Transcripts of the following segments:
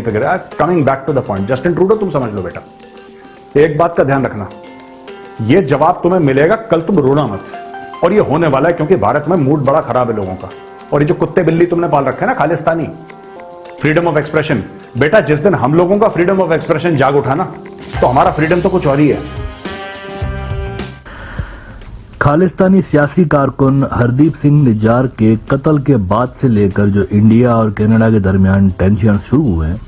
पे गिरा। Coming back to the point, Justin Trudeau तुम समझ लो बेटा, एक बात का ध्यान रखना, ये जवाब तुम्हें मिलेगा कल, तुम रोना मत। और ये होने वाला है क्योंकि भारत में मूड बड़ा खराब है लोगों का। और ये जो कुत्ते बिल्ली तुमने पाल रखे हैं ना खालिस्तानी, फ्रीडम ऑफ एक्सप्रेशन, बेटा जिस दिन हम लोगों का फ्रीडम ऑफ एक्सप्रेशन जाग उठा ना, तो हमारा फ्रीडम तो कुछ और ही है। खालिस्तानी सियासी कारकुन हरदीप सिंह निज्जार के कत्ल के बाद से लेकर जो इंडिया और कनाडा के दरमियान टेंशन शुरू हुए हैं,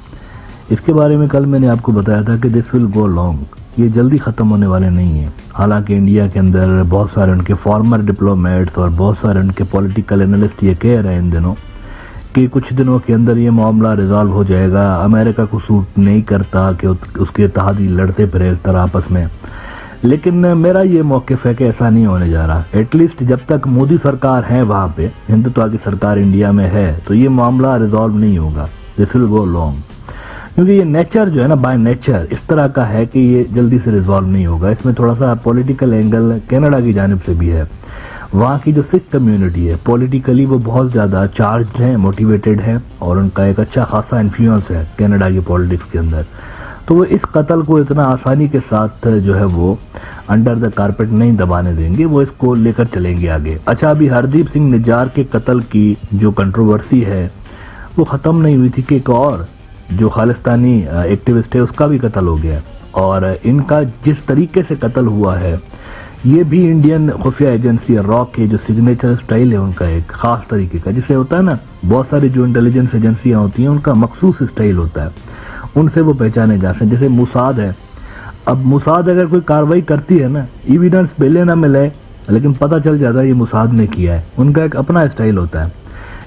इसके बारे में कल मैंने आपको बताया था कि दिस विल गो लॉन्ग, ये जल्दी ख़त्म होने वाले नहीं हैं। हालांकि इंडिया के अंदर बहुत सारे उनके फॉर्मर डिप्लोमेट्स और बहुत सारे उनके पॉलिटिकल एनालिस्ट ये कह रहे हैं इन दिनों कि कुछ दिनों के अंदर ये मामला रिजॉल्व हो जाएगा। अमेरिका को सूट नहीं करता कि उसके इत्तेहादी लड़ते फिरे इस तरह आपस में, लेकिन मेरा ये मौक़िफ़ है कि ऐसा नहीं होने जा रहा। एटलीस्ट जब तक मोदी सरकार है वहाँ पे, हिंदुत्व की सरकार इंडिया में है, तो ये मामला रिजॉल्व नहीं होगा, दिस विल गो लॉन्ग। क्योंकि ये नेचर जो है ना, बाय नेचर इस तरह का है कि ये जल्दी से रिजॉल्व नहीं होगा। इसमें थोड़ा सा पॉलिटिकल एंगल कनाडा की जानिब से भी है। वहाँ की जो सिख कम्युनिटी है पॉलिटिकली वो बहुत ज़्यादा चार्ज्ड है, मोटिवेटेड है और उनका एक अच्छा खासा इन्फ्लुएंस है कनाडा की पॉलिटिक्स के अंदर। तो वो इस कत्ल को इतना आसानी के साथ जो है वो अंडर द कारपेट नहीं दबाने देंगे, वो इसको लेकर चलेंगे आगे। अच्छा, अभी हरदीप सिंह निज्जार के कत्ल की जो कंट्रोवर्सी है वो ख़त्म नहीं हुई थी कि एक और जो खालिस्तानी एक्टिविस्ट है उसका भी कत्ल हो गया। और इनका जिस तरीके से कत्ल हुआ है, ये भी इंडियन खुफिया एजेंसी रॉक के जो सिग्नेचर स्टाइल है उनका एक ख़ास तरीके का, जिसे होता है ना बहुत सारी जो इंटेलिजेंस एजेंसियाँ होती हैं उनका मखसूस स्टाइल होता है, उनसे वो पहचाने जा सकते। जैसे मुसाद है, अब मुसाद अगर कोई कार्रवाई करती है ना, एविडेंस मिले ना मिले लेकिन पता चल जाता है ये मुसाद ने किया है, उनका एक अपना स्टाइल होता है।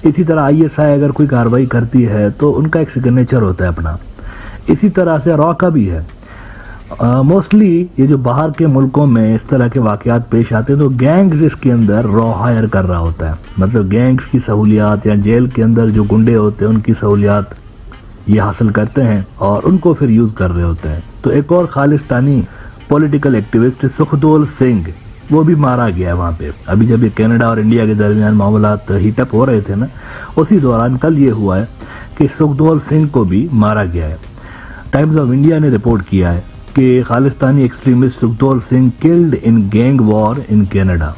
इसी तरह ISI अगर कोई कार्रवाई करती है तो उनका एक सिग्नेचर होता है अपना। इसी तरह से रॉ का भी है। मोस्टली ये जो बाहर के मुल्कों में इस तरह के वाक़यात पेश आते हैं तो गैंग्स इसके अंदर रॉ हायर कर रहा होता है, मतलब गैंग्स की सहूलियात या जेल के अंदर जो गुंडे होते हैं उनकी सहूलियात ये हासिल करते हैं और उनको फिर यूज़ कर रहे होते हैं। तो एक और खालिस्तानी पॉलिटिकल एक्टिविस्ट सुखदोल सिंह, वो भी मारा गया वहाँ पे। अभी जब ये कनाडा और इंडिया के दरमियान मामलात हीटअप हो रहे थे ना, उसी दौरान कल ये हुआ है कि सुखदोल सिंह को भी मारा गया है। टाइम्स ऑफ इंडिया ने रिपोर्ट किया है कि Khalistani extremist Sukhdool Singh killed in gang war in Canada.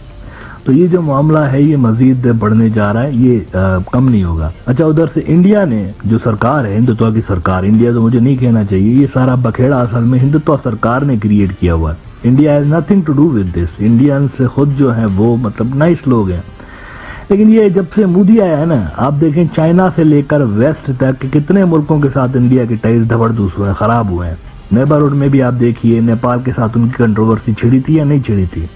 तो ये जो मामला है ये मजीद बढ़ने जा रहा है, ये कम नहीं होगा। अच्छा, उधर से इंडिया ने जो सरकार है, हिंदुत्व की सरकार, इंडिया तो मुझे नहीं कहना चाहिए, ये सारा बखेड़ा असल में हिंदुत्व सरकार ने क्रिएट किया हुआ है। India has nothing to do with this. Indians खुद जो है वो मतलब नाइस लोग हैं, लेकिन ये जब से मोदी आया है ना, आप देखें चाइना से लेकर वेस्ट तक कितने मुल्कों के साथ इंडिया के टाइज धबरदूस हुए हैं, ख़राब हुए हैं। नेबरहुड में भी आप देखिए, नेपाल के साथ उनकी कंट्रोवर्सी छिड़ी थी या नहीं छिड़ी थी,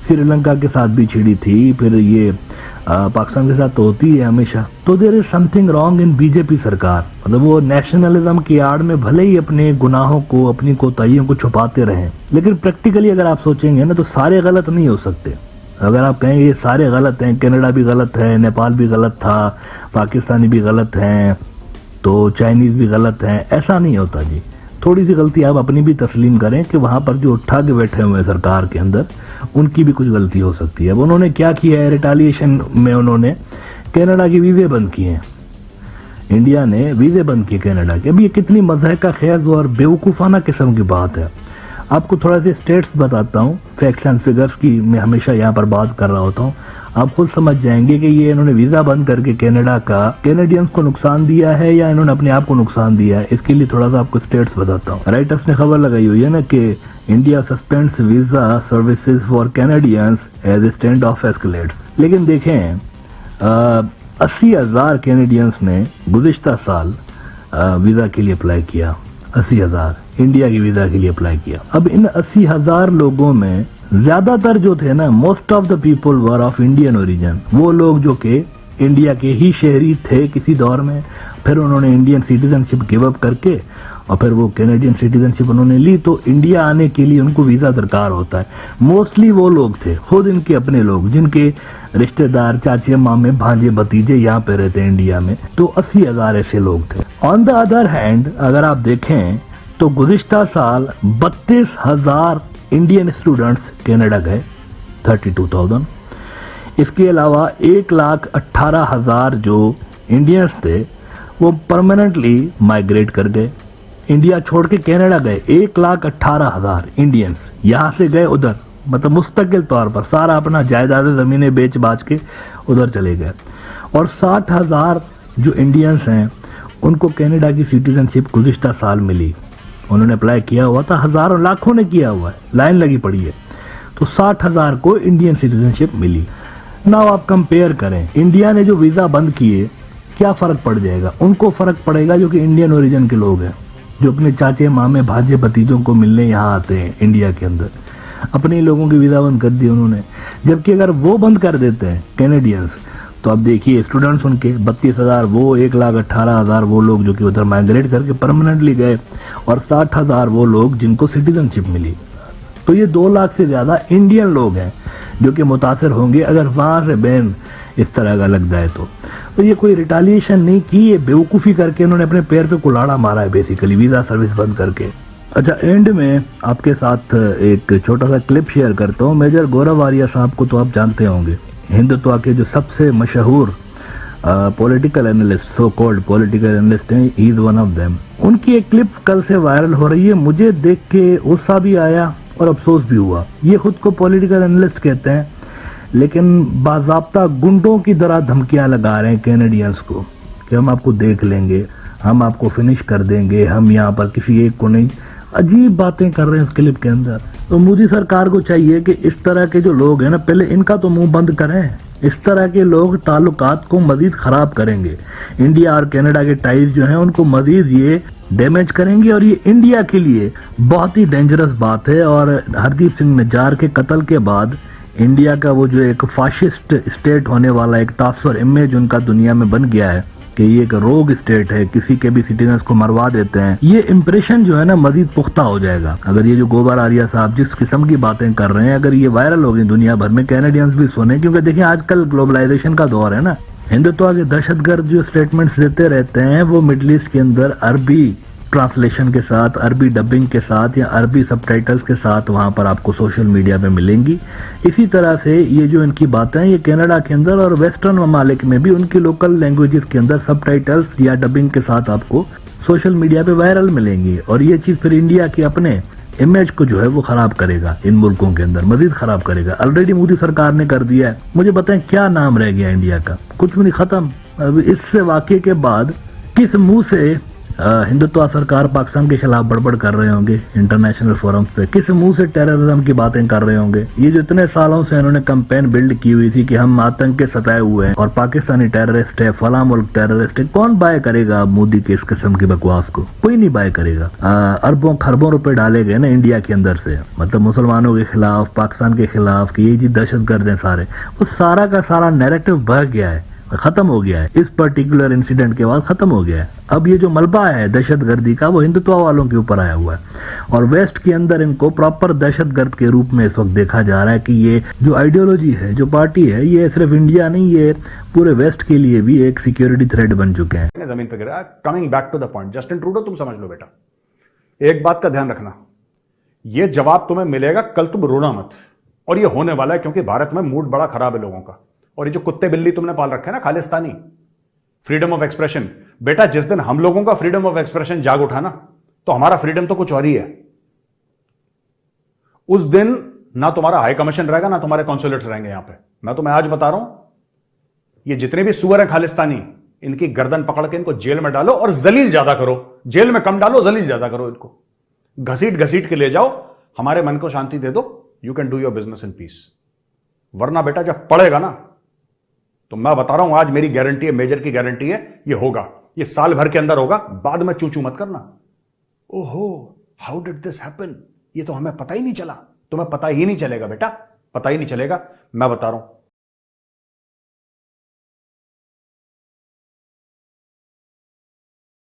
श्रीलंका के साथ भी छिड़ी थी, फिर ये पाकिस्तान के साथ तो होती है हमेशा। तो there is something wrong in BJP सरकार, मतलब वो नेशनलिज्म की आड़ में भले ही अपने गुनाहों को, अपनी कोताहियों को छुपाते रहें, लेकिन प्रैक्टिकली अगर आप सोचेंगे ना तो सारे गलत नहीं हो सकते। अगर आप कहेंगे ये सारे गलत हैं, कनाडा भी गलत है, नेपाल भी गलत था, पाकिस्तानी भी गलत हैं, तो चाइनीज़ भी गलत हैं, ऐसा नहीं होता जी। थोड़ी सी गलती आप अपनी भी तस्लीम करें कि वहाँ पर जो उठा के बैठे हुए हैं सरकार के अंदर, उनकी भी कुछ गलती हो सकती है। अब उन्होंने क्या किया है, रिटालिएशन में उन्होंने कनाडा की वीज़े बंद किए हैं। इंडिया ने वीज़े बंद किए कनाडा के। अब ये कितनी मज़हका खेज़ और बेवकूफ़ाना किस्म की बात है। आपको थोड़ा से स्टेट्स बताता हूँ, फैक्ट्स एंड फिगर्स की मैं हमेशा यहाँ पर बात कर रहा होता हूँ, आप खुद समझ जाएंगे कि ये इन्होंने वीज़ा बंद करके कनाडा का कैनेडियंस को नुकसान दिया है या इन्होंने अपने आप को नुकसान दिया है। इसके लिए थोड़ा सा आपको स्टेट्स बताता हूँ। राइटर्स ने खबर लगाई हुई है ना कि India suspends visa services for Canadians as a standoff escalates. लेकिन देखें 80,000 कैनेडियंस ने गुज़िश्ता साल वीज़ा के लिए अप्लाई किया, 80,000 इंडिया की वीज़ा के लिए अप्लाई किया। अब इन 80,000 लोगों में ज़्यादातर जो थे ना, most of the people were of Indian origin, वो लोग जो कि इंडिया के ही शहरी थे किसी दौर में, फिर उन्होंने इंडियन सिटीजनशिप गिव अप करके और फिर वो कैनेडियन सिटीजनशिप उन्होंने ली। तो इंडिया आने के लिए उनको वीज़ा दरकार होता है। मोस्टली वो लोग थे, खुद इनके अपने लोग, जिनके रिश्तेदार, चाचे, मामे, भांजे, भतीजे यहाँ पे रहते हैं इंडिया में। तो 80,000 ऐसे लोग थे। ऑन द अदर हैंड अगर आप देखें तो गुज़िश्ता साल 32,000 इंडियन स्टूडेंट्स कनाडा गए, 32,000। इसके अलावा 1,18,000 जो इंडियंस थे वो परमानेंटली माइग्रेट कर गए, इंडिया छोड़ के कनाडा गए। 1,18,000 इंडियंस यहाँ से गए उधर, मतलब मुस्तकिल तौर पर सारा अपना जायदाद ज़मीनें बेच बाच के उधर चले गए। और 60,000 जो इंडियंस हैं उनको कनाडा की सिटीजनशिप गुज़िश्ता साल मिली। उन्होंने अप्लाई किया हुआ था, हज़ारों लाखों ने किया हुआ है, लाइन लगी पड़ी है, तो 60,000 को इंडियन सिटीजनशिप मिली। ना आप कंपेयर करें, इंडिया ने जो वीज़ा बंद किए क्या फ़र्क पड़ जाएगा? उनको फ़र्क पड़ेगा जो कि इंडियन ओरिजिन के लोग हैं, जो अपने चाचे मामे भांजे भतीजों को मिलने यहाँ आते हैं इंडिया के अंदर। अपने लोगों की वीज़ा बंद कर दी उन्होंने, जबकि अगर वो बंद कर देते हैं कैनेडियंस, तो अब देखिए स्टूडेंट्स उनके 32,000 वो, 1,18,000 वो लोग जो कि उधर माइग्रेट करके परमानेंटली गए, और 60,000 वो लोग जिनको सिटीजनशिप मिली। तो ये 2 लाख से ज़्यादा इंडियन लोग हैं जो कि मुतासर होंगे अगर वहाँ से बैन इस तरह का लग जाए। तो ये कोई रिटालिएशन नहीं की, ये बेवकूफ़ी करके उन्होंने अपने पैर पे कुल्हाड़ा मारा है बेसिकली, वीज़ा सर्विस बंद करके। अच्छा, एंड में आपके साथ एक छोटा सा क्लिप शेयर करता हूँ। मेजर गौरव आर्या साहब को तो आप जानते होंगे, हिंदुत्व के जो सबसे मशहूर political analyst, so called political analyst हैं, he is one of them. उनकी एक क्लिप कल से वायरल हो रही है, मुझे देख के गुस्सा भी आया और अफसोस भी हुआ। ये खुद को पॉलिटिकल एनालिस्ट कहते हैं, लेकिन बाज़ाब्ता गुंडों की तरह धमकियां लगा रहे हैं कैनेडियंस को कि हम आपको देख लेंगे, हम आपको फिनिश कर देंगे, हम यहाँ पर किसी एक को नहीं। अजीब बातें कर रहे हैं इस क्लिप के अंदर। तो मोदी सरकार को चाहिए कि इस तरह के जो लोग हैं ना, पहले इनका तो मुंह बंद करें। इस तरह के लोग ताल्लुकात को मजीद ख़राब करेंगे, इंडिया और कनाडा के टाइज जो हैं उनको मजीद ये डैमेज करेंगे, और ये इंडिया के लिए बहुत ही डेंजरस बात है। और हरदीप सिंह निज्जार के कत्ल के बाद इंडिया का वो जो एक फाशिस्ट स्टेट होने वाला एक तासुर इमेज उनका दुनिया में बन गया है कि ये एक रोग स्टेट है, किसी के भी सिटीजन्स को मरवा देते हैं, ये इंप्रेशन जो है ना मजीद पुख्ता हो जाएगा अगर ये जो गोबर आर्या साहब जिस किस्म की बातें कर रहे हैं अगर ये वायरल हो गई दुनिया भर में, कैनेडियंस भी सुने। क्योंकि देखिए आजकल ग्लोबलाइजेशन का दौर है ना, हिंदुत्व के दहशतगर्द जो स्टेटमेंट्स देते रहते हैं वो मिडल ईस्ट के अंदर अरबी ट्रांसलेशन के साथ, अरबी डबिंग के साथ या अरबी सबटाइटल्स के साथ वहाँ पर आपको सोशल मीडिया पे मिलेंगी। इसी तरह से ये जो इनकी बातें हैं ये कनाडा के अंदर और वेस्टर्न ममालिक में भी उनकी लोकल लैंग्वेजेस के अंदर सबटाइटल्स या डबिंग के साथ आपको सोशल मीडिया पे वायरल मिलेंगी। और ये चीज़ फिर इंडिया की अपने इमेज को जो है वो खराब करेगा, इन मुल्कों के अंदर मजीद खराब करेगा। ऑलरेडी मोदी सरकार ने कर दिया है। मुझे बताएं क्या नाम रह गया इंडिया का? कुछ भी नहीं, खत्म। अब इससे वाकये के बाद किस मुंह से हिंदुत्व सरकार पाकिस्तान के खिलाफ बड़बड़ कर रहे होंगे इंटरनेशनल फोरम पे, किस मुंह से टेररिज्म की बातें कर रहे होंगे? ये जो इतने सालों से इन्होंने कैंपेन बिल्ड की हुई थी कि हम आतंक के सताए हुए हैं और पाकिस्तानी टेररिस्ट है, फला मुल्क टेररिस्ट है, कौन बाय करेगा मोदी के इस किस्म की बकवास को? कोई नहीं बाय करेगा। अरबों खरबों रुपए डाले गए ना इंडिया के अंदर से, मतलब मुसलमानों के खिलाफ, पाकिस्तान के खिलाफ कि ये जी दहशतगर्द हैं सारे, वो सारा का सारा नैरेटिव बह गया है, खत्म हो गया है। इस पर्टिकुलर इंसिडेंट के बाद खत्म हो गया है। अब ये जो मलबा है दहशतगर्दी का वो हिंदुत्व वालों के ऊपर आया हुआ है, और वेस्ट के अंदर इनको प्रॉपर दहशतगर्द के रूप में इस वक्त देखा जा रहा है कि ये जो आइडियोलॉजी है, जो पार्टी है, ये सिर्फ इंडिया नहीं, ये पूरे वेस्ट के लिए भी एक सिक्योरिटी थ्रेट बन चुके हैं। जमीन पे गिरा। Coming back to the point, Justin Trudeau तुम समझ लो बेटा, एक बात का ध्यान रखना, ये जवाब तुम्हें मिलेगा, कल तुम रोना मत। और ये होने वाला है क्योंकि भारत में मूड बड़ा खराब है लोगों का। और ये जो कुत्ते बिल्ली तुमने पाल रखे हैं ना, खालिस्तानी, फ्रीडम ऑफ एक्सप्रेशन, बेटा जिस दिन हम लोगों का फ्रीडम ऑफ एक्सप्रेशन जाग उठा ना, तो हमारा फ्रीडम तो कुछ और ही है। उस दिन ना तुम्हारा हाई कमीशन रहेगा, ना तुम्हारे कॉन्सुलेट्स रहेंगे यहां पे। मैं तुम्हें आज बता रहा हूं, ये जितने भी सुअर हैं खालिस्तानी, इनकी गर्दन पकड़ के इनको जेल में डालो और जलील ज्यादा करो। जेल में कम डालो, जलील ज्यादा करो। इनको घसीट घसीट के ले जाओ, हमारे मन को शांति दे दो। You can do your business in peace. वरना बेटा जब पड़ेगा ना, तो मैं बता रहा हूं, आज मेरी गारंटी है, मेजर की गारंटी है, ये होगा। ये साल भर के अंदर होगा। बाद में चूचू मत करना, ओहो हाउ डिड दिस हैपन, ये तो हमें पता ही नहीं चला। तुम्हें पता ही नहीं चलेगा बेटा, पता ही नहीं चलेगा। मैं बता रहा हूं,